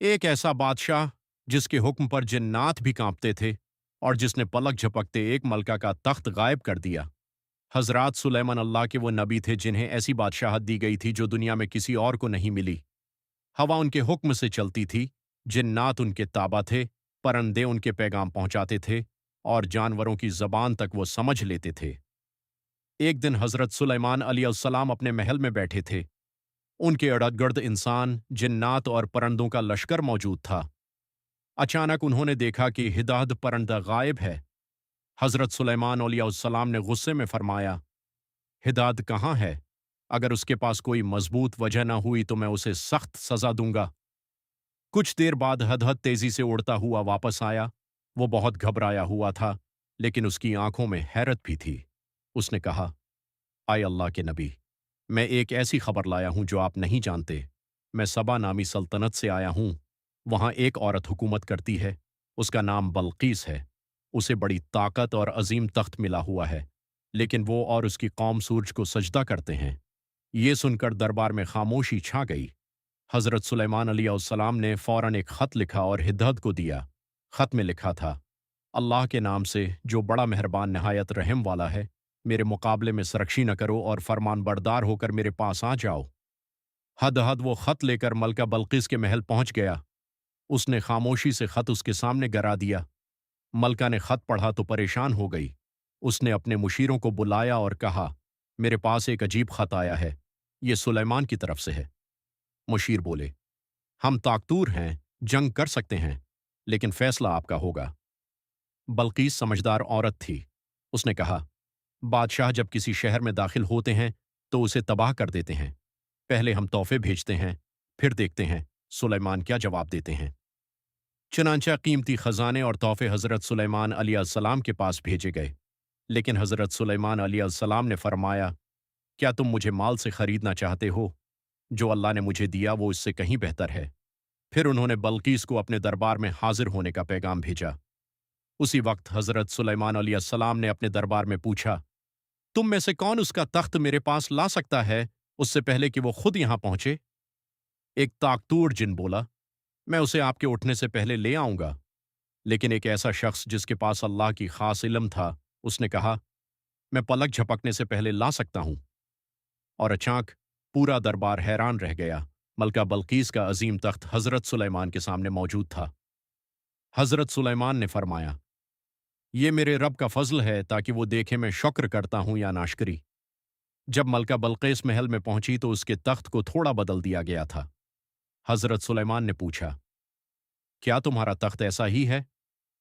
ایک ایسا بادشاہ جس کے حکم پر جنات بھی کانپتے تھے اور جس نے پلک جھپکتے ایک ملکہ کا تخت غائب کر دیا۔ حضرات سلیمان اللہ کے وہ نبی تھے جنہیں ایسی بادشاہت دی گئی تھی جو دنیا میں کسی اور کو نہیں ملی۔ ہوا ان کے حکم سے چلتی تھی، جنات ان کے تابع تھے، پرندے ان کے پیغام پہنچاتے تھے اور جانوروں کی زبان تک وہ سمجھ لیتے تھے۔ ایک دن حضرت سلیمان علیہ السلام اپنے محل میں بیٹھے تھے۔ ان کے ارد گرد انسان، جنات اور پرندوں کا لشکر موجود تھا۔ اچانک انہوں نے دیکھا کہ ہدہد پرندہ غائب ہے۔ حضرت سلیمان علیہ السلام نے غصے میں فرمایا، ہدہد کہاں ہے؟ اگر اس کے پاس کوئی مضبوط وجہ نہ ہوئی تو میں اسے سخت سزا دوں گا۔ کچھ دیر بعد ہدہد تیزی سے اڑتا ہوا واپس آیا۔ وہ بہت گھبرایا ہوا تھا، لیکن اس کی آنکھوں میں حیرت بھی تھی۔ اس نے کہا، آئے اللہ کے نبی، میں ایک ایسی خبر لایا ہوں جو آپ نہیں جانتے۔ میں سبا نامی سلطنت سے آیا ہوں۔ وہاں ایک عورت حکومت کرتی ہے، اس کا نام بلقیس ہے۔ اسے بڑی طاقت اور عظیم تخت ملا ہوا ہے، لیکن وہ اور اس کی قوم سورج کو سجدہ کرتے ہیں۔ یہ سن کر دربار میں خاموشی چھا گئی۔ حضرت سلیمان علیہ السلام نے فوراً ایک خط لکھا اور ہدہد کو دیا۔ خط میں لکھا تھا، اللہ کے نام سے جو بڑا مہربان نہایت رحم والا ہے، میرے مقابلے میں سرکشی نہ کرو اور فرمان بردار ہو کر میرے پاس آ جاؤ۔ ہدہد وہ خط لے کر ملکہ بلقیس کے محل پہنچ گیا۔ اس نے خاموشی سے خط اس کے سامنے گرا دیا۔ ملکہ نے خط پڑھا تو پریشان ہو گئی۔ اس نے اپنے مشیروں کو بلایا اور کہا، میرے پاس ایک عجیب خط آیا ہے، یہ سلیمان کی طرف سے ہے۔ مشیر بولے، ہم طاقتور ہیں، جنگ کر سکتے ہیں، لیکن فیصلہ آپ کا ہوگا۔ بلقیس سمجھدار عورت تھی۔ اس نے کہا، بادشاہ جب کسی شہر میں داخل ہوتے ہیں تو اسے تباہ کر دیتے ہیں۔ پہلے ہم تحفے بھیجتے ہیں، پھر دیکھتے ہیں سلیمان کیا جواب دیتے ہیں۔ چنانچہ قیمتی خزانے اور تحفے حضرت سلیمان علیہ السلام کے پاس بھیجے گئے، لیکن حضرت سلیمان علیہ السلام نے فرمایا، کیا تم مجھے مال سے خریدنا چاہتے ہو؟ جو اللہ نے مجھے دیا وہ اس سے کہیں بہتر ہے۔ پھر انہوں نے بلقیس کو اپنے دربار میں حاضر ہونے کا پیغام بھیجا۔ اسی وقت حضرت سلیمان علیہ السلام نے اپنے دربار میں پوچھا، تم میں سے کون اس کا تخت میرے پاس لا سکتا ہے اس سے پہلے کہ وہ خود یہاں پہنچے؟ ایک طاقتور جن بولا، میں اسے آپ کے اٹھنے سے پہلے لے آؤں گا۔ لیکن ایک ایسا شخص جس کے پاس اللہ کی خاص علم تھا، اس نے کہا، میں پلک جھپکنے سے پہلے لا سکتا ہوں۔ اور اچانک پورا دربار حیران رہ گیا۔ ملکہ بلقیس کا عظیم تخت حضرت سلیمان کے سامنے موجود تھا۔ حضرت سلیمان نے فرمایا، یہ میرے رب کا فضل ہے تاکہ وہ دیکھے میں شکر کرتا ہوں یا ناشکری۔ جب ملکہ بلقیس محل میں پہنچی تو اس کے تخت کو تھوڑا بدل دیا گیا تھا۔ حضرت سلیمان نے پوچھا، کیا تمہارا تخت ایسا ہی ہے؟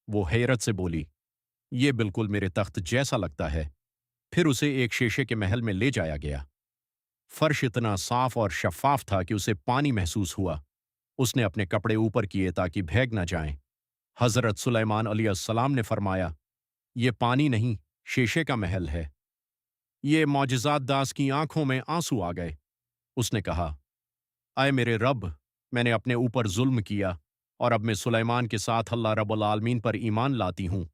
وہ حیرت سے بولی، یہ بالکل میرے تخت جیسا لگتا ہے۔ پھر اسے ایک شیشے کے محل میں لے جایا گیا۔ فرش اتنا صاف اور شفاف تھا کہ اسے پانی محسوس ہوا۔ اس نے اپنے کپڑے اوپر کیے تاکہ بھیگ نہ جائیں۔ حضرت سلیمان علیہ السلام نے فرمایا، یہ پانی نہیں، شیشے کا محل ہے۔ یہ معجزات داس کی آنکھوں میں آنسو آ گئے۔ اس نے کہا، اے میرے رب، میں نے اپنے اوپر ظلم کیا اور اب میں سلیمان کے ساتھ اللہ رب العالمین پر ایمان لاتی ہوں۔